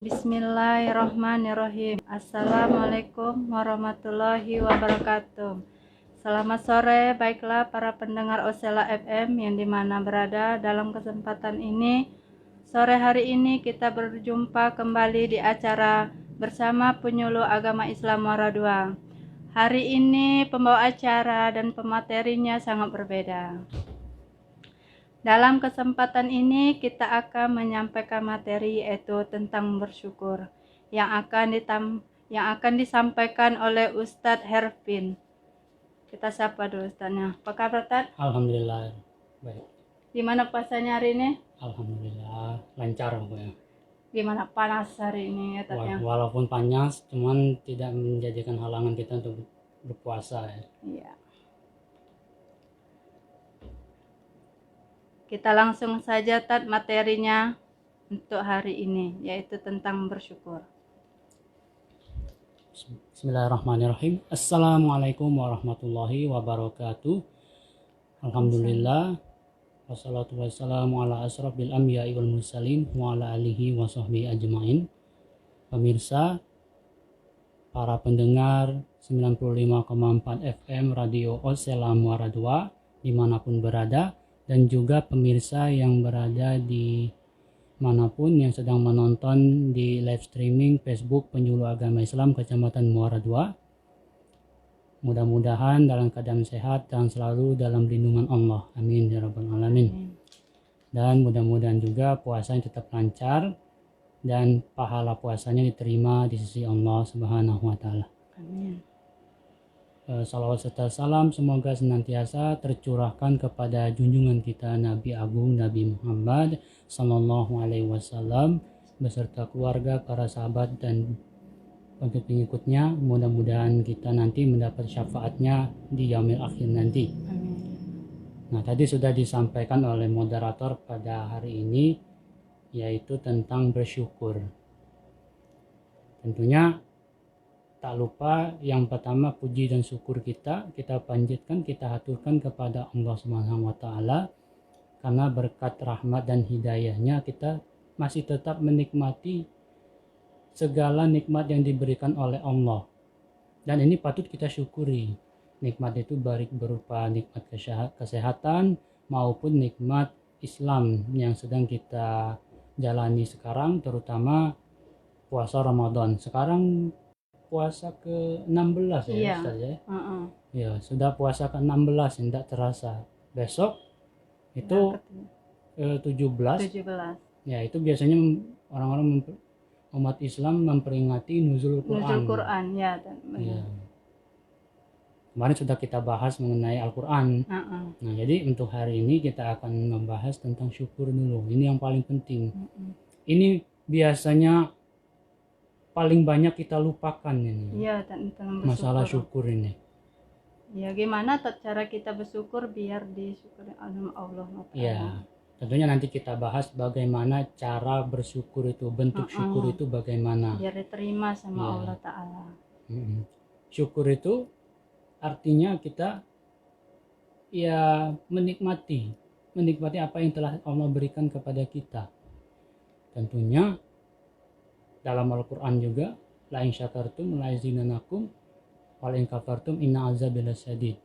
Bismillahirrahmanirrahim. Assalamualaikum warahmatullahi wabarakatuh. Selamat sore, baiklah para pendengar Osela FM yang dimana berada. Dalam kesempatan ini, sore hari ini kita berjumpa kembali di acara bersama penyuluh agama Islam Muara II. Hari ini pembawa acara dan pematerinya sangat berbeda. Dalam kesempatan ini kita akan menyampaikan materi yaitu tentang bersyukur yang akan disampaikan oleh Ustadz Hervin. Kita sapa dulu Ustadznya. Apa kabar Ustadz? Alhamdulillah baik. Gimana puasanya hari ini? Alhamdulillah lancar pokoknya. Gimana panas hari ini ya Ustadznya? Walaupun panas, cuman tidak menjadikan halangan kita untuk berpuasa ya. Iya. Kita langsung saja Tad materinya untuk hari ini yaitu tentang bersyukur. Bismillahirrahmanirrahim. Assalamualaikum warahmatullahi wabarakatuh. Alhamdulillah wassalatu wassalamu ala asrofil anbiya'i wal mursalin wa ala alihi wa sahbihi ajmain. Pemirsa, para pendengar 95,4 FM Radio Osela Muara II dimanapun berada, dan juga pemirsa yang berada di manapun yang sedang menonton di live streaming Facebook Penyuluh Agama Islam Kecamatan Muara II. Mudah-mudahan dalam keadaan sehat dan selalu dalam lindungan Allah. Amin ya rabbal alamin. Dan mudah-mudahan juga puasanya tetap lancar dan pahala puasanya diterima di sisi Allah Subhanahu wa taala. Amin. Salawat serta salam semoga senantiasa tercurahkan kepada junjungan kita Nabi Agung Nabi Muhammad Sallallahu Alaihi Wasallam beserta keluarga, para sahabat dan pengikut-pengikutnya. Mudah-mudahan kita nanti mendapat syafaatnya di yaumil akhir nanti. Amin. Nah, tadi sudah disampaikan oleh moderator pada hari ini yaitu tentang bersyukur. Tentunya tak lupa yang pertama puji dan syukur kita panjatkan, kita haturkan kepada Allah Subhanahu wa taala karena berkat rahmat dan hidayahnya kita masih tetap menikmati segala nikmat yang diberikan oleh Allah. Dan ini patut kita syukuri. Nikmat itu baik berupa nikmat kesehatan maupun nikmat Islam yang sedang kita jalani sekarang, terutama puasa Ramadan. Sekarang puasa ke-16 ya, Iya. Ustaz ya. Ya, sudah puasa ke-16, tidak terasa. Besok itu 17. Ya, itu biasanya orang-orang umat Islam memperingati nuzul Quran. Nuzul Quran ya. Ya. Kemarin sudah kita bahas mengenai Al-Quran. Nah, jadi untuk hari ini kita akan membahas tentang syukur dulu. Ini yang paling penting. Ini biasanya paling banyak kita lupakan ini. Iya, tentang masalah syukur ini. Ya, gimana cara kita bersyukur biar disyukuri Allah SWT. Ya, tentunya nanti kita bahas bagaimana cara bersyukur itu, bentuk syukur itu bagaimana. Biar diterima sama Allah Ta'ala. Syukur itu artinya kita ya menikmati apa yang telah Allah berikan kepada kita. Tentunya dalam Al-Quran juga, la in syakartum la azidannakum wa la in kafartum inna azabi lasyadid.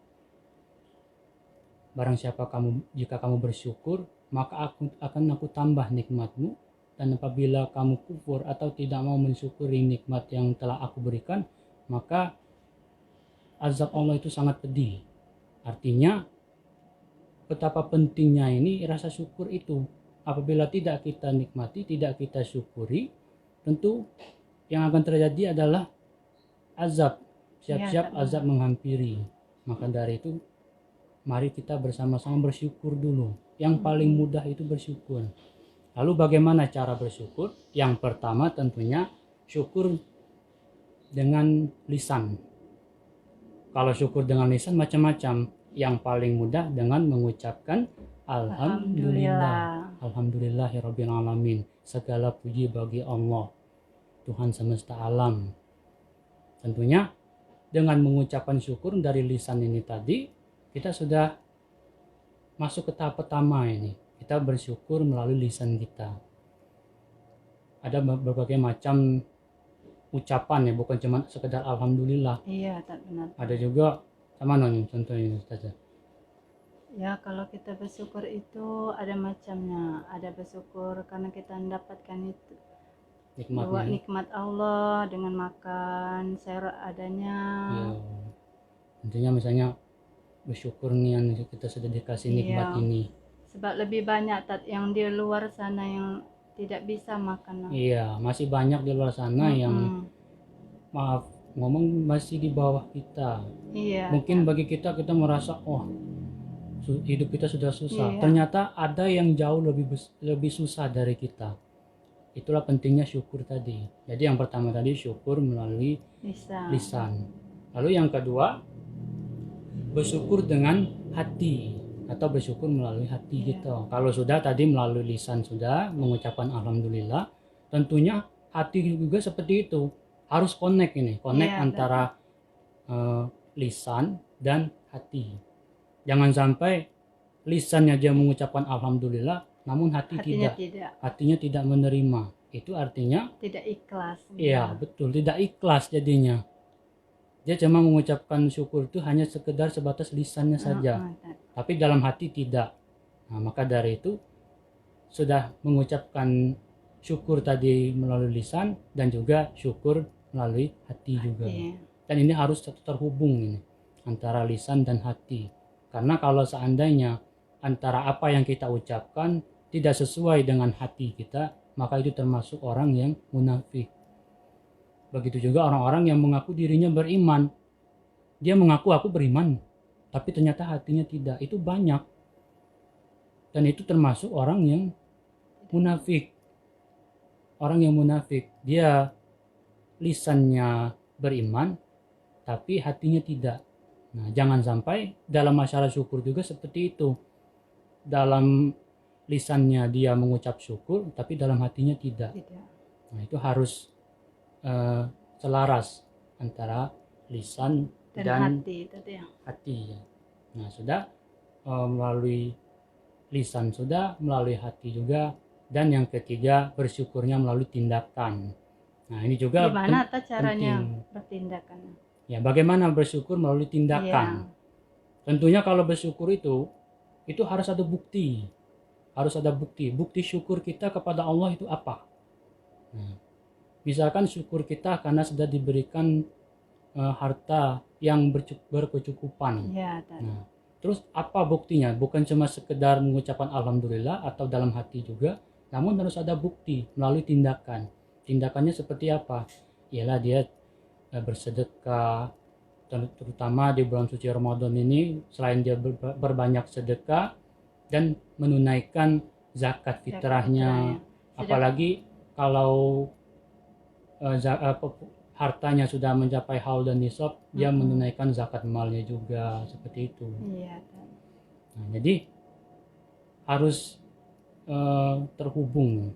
Barang siapa jika kamu bersyukur, maka aku tambah nikmatmu, dan apabila kamu kufur atau tidak mau mensyukuri nikmat yang telah aku berikan, maka azab Allah itu sangat pedih. Artinya betapa pentingnya ini rasa syukur itu. Apabila tidak kita nikmati, tidak kita syukuri, tentu yang akan terjadi adalah azab. Siap-siap azab menghampiri. Maka dari itu mari kita bersama-sama bersyukur dulu. Yang paling mudah itu bersyukur. Lalu bagaimana cara bersyukur? Yang pertama tentunya syukur dengan lisan. Kalau syukur dengan lisan macam-macam. Yang paling mudah dengan mengucapkan Alhamdulillah. Alhamdulillahirabbil alamin. Segala puji bagi Allah, Tuhan semesta alam. Tentunya dengan mengucapkan syukur dari lisan ini tadi, kita sudah masuk ke tahap pertama ini. Kita bersyukur melalui lisan kita. ada berbagai macam ucapan ya, bukan cuma sekedar alhamdulillah. Iya, tak benar. Ada juga sama nih contohnya Ustazah. Ya, kalau kita bersyukur itu ada macamnya. Ada bersyukur karena kita mendapatkan itu dua Nikmatnya. nikmat Allah dengan makan sayur adanya. Ya. Tentunya misalnya bersyukur nih yang kita sudah dikasih nikmat Iya. ini. Sebab lebih banyak yang di luar sana yang tidak bisa makan. Iya, masih banyak di luar sana yang maaf ngomong masih di bawah kita. Iya. Mungkin bagi kita merasa hidup kita sudah susah. Iya. Ternyata ada yang jauh lebih susah dari kita. Itulah pentingnya syukur tadi. Jadi yang pertama tadi syukur melalui lisan. Lalu yang kedua bersyukur dengan hati atau bersyukur melalui hati gitu. Kalau sudah tadi melalui lisan sudah mengucapkan alhamdulillah, tentunya hati juga seperti itu. Harus connect antara lisan dan hati. Jangan sampai lisannya dia mengucapkan alhamdulillah namun hatinya tidak menerima. Itu artinya tidak ikhlas. Iya, betul, tidak ikhlas jadinya. Dia cuma mengucapkan syukur itu hanya sekedar sebatas lisannya saja, tapi dalam hati tidak. Nah, maka dari itu sudah mengucapkan syukur tadi melalui lisan dan juga syukur melalui hati juga. Dan ini harus terhubung ini antara lisan dan hati. Karena kalau seandainya antara apa yang kita ucapkan tidak sesuai dengan hati kita, maka itu termasuk orang yang munafik. Begitu juga orang-orang yang mengaku dirinya beriman. Dia mengaku aku beriman, tapi ternyata hatinya tidak. Itu banyak. Dan itu termasuk orang yang munafik. Orang yang munafik, dia lisannya beriman, tapi hatinya tidak. Nah, jangan sampai dalam masalah syukur juga seperti itu. Dalam lisannya dia mengucap syukur, tapi dalam hatinya tidak. Nah, itu harus selaras antara lisan dan hati. Nah, sudah melalui lisan sudah, melalui hati juga, dan yang ketiga bersyukurnya melalui tindakan. Nah, ini juga gimana caranya bertindakan? Ya, bagaimana bersyukur melalui tindakan? Tentunya kalau bersyukur itu harus ada bukti. Harus ada bukti. Bukti syukur kita kepada Allah itu apa? Nah, misalkan syukur kita karena sudah diberikan harta yang berkecukupan. Nah, terus apa buktinya? Bukan cuma sekedar mengucapkan alhamdulillah atau dalam hati juga, namun harus ada bukti melalui tindakan. Tindakannya seperti apa? Ialah dia bersedekah, terutama di bulan suci Ramadan ini, selain dia berbanyak sedekah dan menunaikan zakat fitrahnya. Apalagi kalau hartanya sudah mencapai haul dan nisab, dia menunaikan zakat malnya juga, seperti itu. Nah, jadi harus terhubung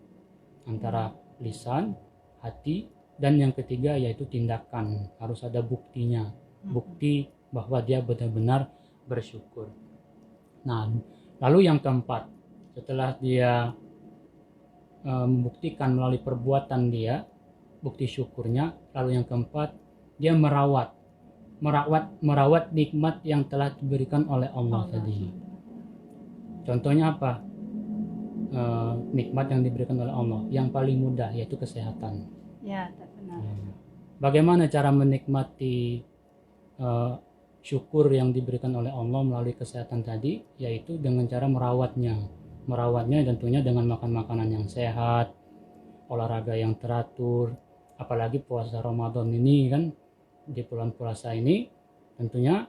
antara lisan, hati, dan yang ketiga yaitu tindakan. Harus ada buktinya, bukti bahwa dia benar-benar bersyukur. Nah, lalu yang keempat, setelah dia membuktikan melalui perbuatan dia bukti syukurnya, lalu yang keempat dia merawat nikmat yang telah diberikan oleh Allah tadi. Contohnya apa? Nikmat yang diberikan oleh Allah yang paling mudah yaitu kesehatan. Ya, tak benar. Bagaimana cara menikmati syukur yang diberikan oleh Allah melalui kesehatan tadi? Yaitu dengan cara merawatnya tentunya dengan makan makanan yang sehat, olahraga yang teratur. Apalagi puasa Ramadan ini kan, di bulan puasa ini tentunya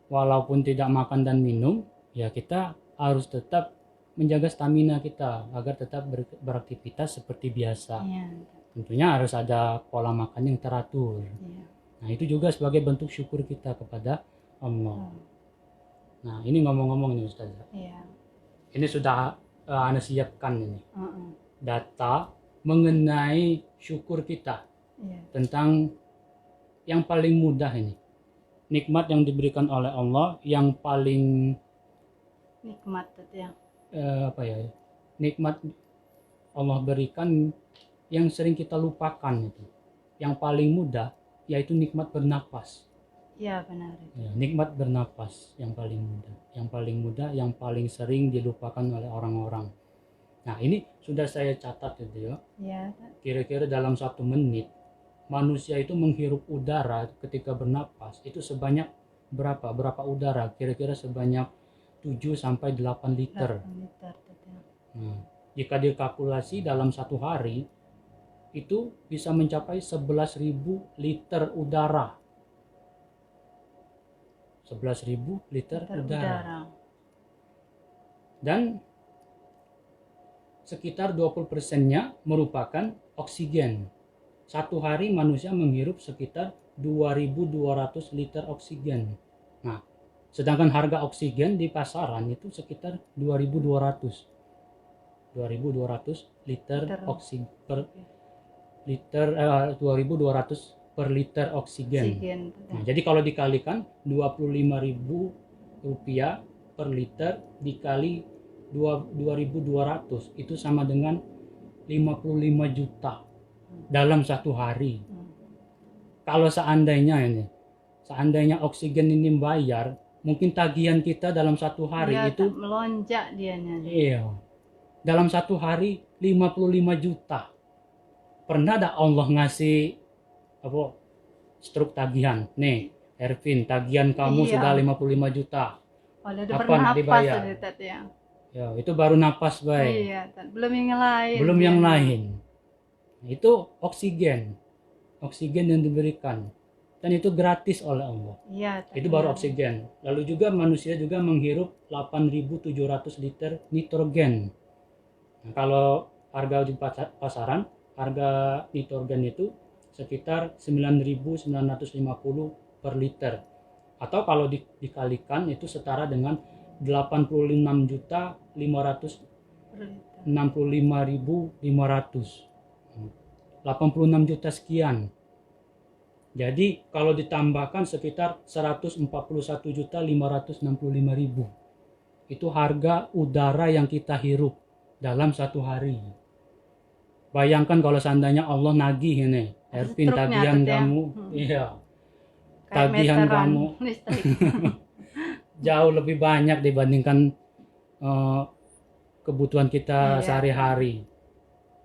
walaupun tidak makan dan minum, ya kita harus tetap menjaga stamina kita agar tetap beraktivitas seperti biasa. Tentunya harus ada pola makan yang teratur. Nah, itu juga sebagai bentuk syukur kita kepada Allah. Nah, ini ngomong-ngomong nih Ustazah. Ini sudah Anda siapkan ini data mengenai syukur kita tentang yang paling mudah ini, nikmat yang diberikan oleh Allah yang paling nikmat nikmat Allah berikan yang sering kita lupakan itu. Yang paling mudah yaitu nikmat bernapas. Ya, benar itu. Ya, nikmat bernapas yang paling mudah. Yang paling mudah, yang paling sering dilupakan oleh orang-orang. Nah, ini sudah saya catat itu ya. Ya, Ustaz. Kira-kira dalam 1 menit manusia itu menghirup udara ketika bernapas itu sebanyak berapa udara? Kira-kira sebanyak 7 sampai 8 liter. 8 liter. Betul. Nah, jika dikalkulasi dalam 1 hari itu bisa mencapai 11.000 liter udara. 11.000 liter udara. Dan sekitar 20%-nya merupakan oksigen. 1 hari manusia menghirup sekitar 2.200 liter oksigen. Nah, sedangkan harga oksigen di pasaran itu sekitar 2.200 liter oksigen per liter 2.200 per liter oksigen. Betul. Nah, jadi kalau dikalikan 25.000 rupiah per liter dikali 2.200 itu sama dengan 55 juta dalam 1 hari. Kalau seandainya oksigen ini bayar, mungkin tagihan kita dalam 1 hari Ya, itu melonjak dianya. iya. Dalam 1 hari 55 juta. Pernah ada Allah ngasih struk tagihan? Nih, Ervin, tagihan kamu Iya. sudah 55 juta. Kalau udah Kapan bernapas dibayar? sudah, Tat, ya. Ya, itu baru napas, baik. Iya, Tat. Belum yang lain. Belum yang dianya. lain. Itu oksigen. Oksigen yang diberikan. Dan itu gratis oleh Allah. Iya, Tat. Itu baru Benar. oksigen. Lalu juga manusia juga menghirup 8.700 liter nitrogen. Nah, kalau harga di pasaran, harga nitrogen itu sekitar 9.950 per liter. Atau kalau dikalikan itu setara dengan 86.565.500. 86 juta sekian. Jadi kalau ditambahkan sekitar 141.565.000. Itu harga udara yang kita hirup dalam 1 hari. Bayangkan kalau seandainya Allah nagih ini, Ervin, Struknya tagihan tuh ya. kamu, iya, Kayak tagihan meteran kamu listrik. jauh lebih banyak dibandingkan kebutuhan kita Iya. sehari-hari.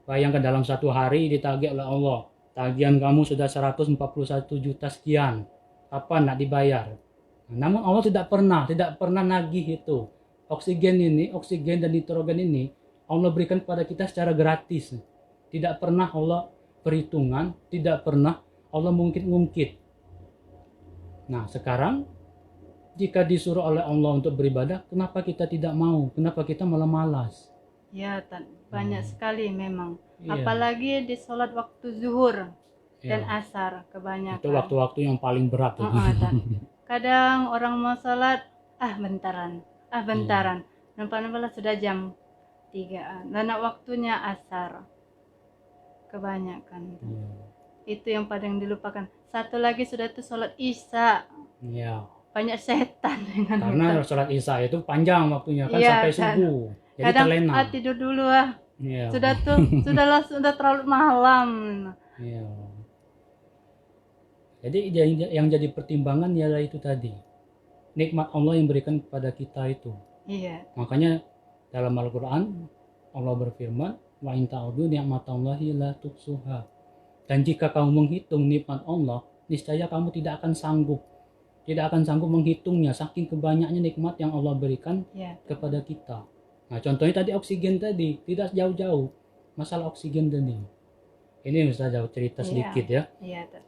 Bayangkan dalam 1 hari ditagih oleh Allah, tagihan kamu sudah 141 juta sekian, kapan nak dibayar? Namun Allah tidak pernah nagih itu. Oksigen dan nitrogen ini Allah berikan kepada kita secara gratis. Tidak pernah Allah perhitungan, tidak pernah Allah ngungkit. Nah, sekarang jika disuruh oleh Allah untuk beribadah, kenapa kita tidak mau? Kenapa kita malah malas? Ya, Tat. Banyak sekali memang. Iya. Apalagi di sholat waktu zuhur dan Ya, asar kebanyakan. itu waktu-waktu yang paling berat. Oh, Tat. Kadang orang mau sholat, bentaran. Nampak-nampaklah sudah jam 3. Dan waktunya asar. Kebanyakan. Iya. Itu yang paling dilupakan. Satu lagi sudah tuh sholat isya. Iya. Banyak setan dengan Karena itu. sholat isya itu panjang waktunya kan, Iya, sampai kan. subuh. Jadi Kadang terlena. tidur dulu Iya. sudah terlalu malam. Iya. Jadi yang jadi pertimbangan ialah itu tadi. Nikmat Allah yang berikan kepada kita itu. Iya. Makanya dalam Al-Quran Allah berfirman, wa in ta'udu ni'matallahi la tuhsuha. Dan jika kamu menghitung nikmat Allah, niscaya kamu tidak akan sanggup menghitungnya, saking kebanyaknya nikmat yang Allah berikan Iya. kepada kita. Nah, contohnya tadi oksigen tadi, tidak jauh-jauh masalah oksigen tadi. Ini Ustaz jauh cerita Iya. sedikit ya. Iya, Tat.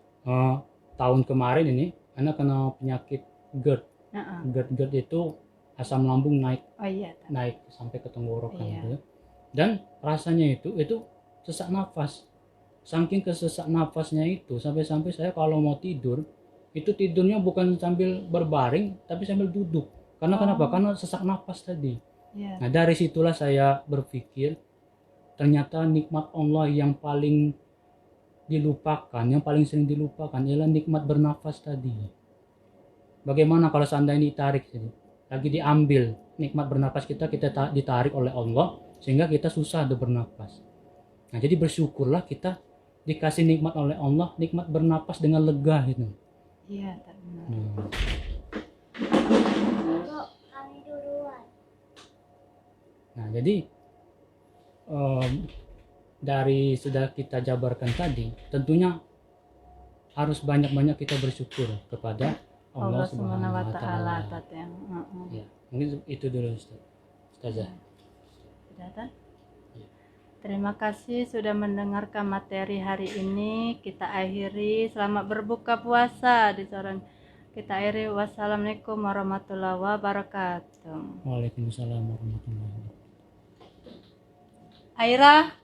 Tahun kemarin ini anak kena penyakit GERD. Heeh. GERD itu asam lambung naik Oh iya, Tat. sampai ke tenggorokan Iya. gitu ya. Dan rasanya itu sesak nafas. Saking kesesak nafasnya itu sampai saya kalau mau tidur itu tidurnya bukan sambil berbaring tapi sambil duduk. Karena kenapa? Karena sesak nafas tadi. Iya. Nah, dari situlah saya berpikir ternyata nikmat Allah yang paling dilupakan, yang paling sering dilupakan ialah nikmat bernafas tadi. Bagaimana kalau seandainya ditarik sini? Lagi diambil nikmat bernafas kita ditarik oleh Allah sehingga kita susah untuk bernafas. Nah, jadi bersyukurlah kita dikasih nikmat oleh Allah, nikmat bernapas dengan lega gitu. Iya, tak benar. Nah, jadi dari sudah kita jabarkan tadi, tentunya harus banyak-banyak kita bersyukur kepada Allah Subhanahu wa Ta'ala. Ya, mungkin itu dulu Ustazah. Sudah, Tan? Terima kasih sudah mendengarkan materi hari ini. Kita akhiri. Selamat berbuka puasa di sore. Kita akhiri. Wassalamualaikum warahmatullahi wabarakatuh. Waalaikumsalam warahmatullahi wabarakatuh. Aira.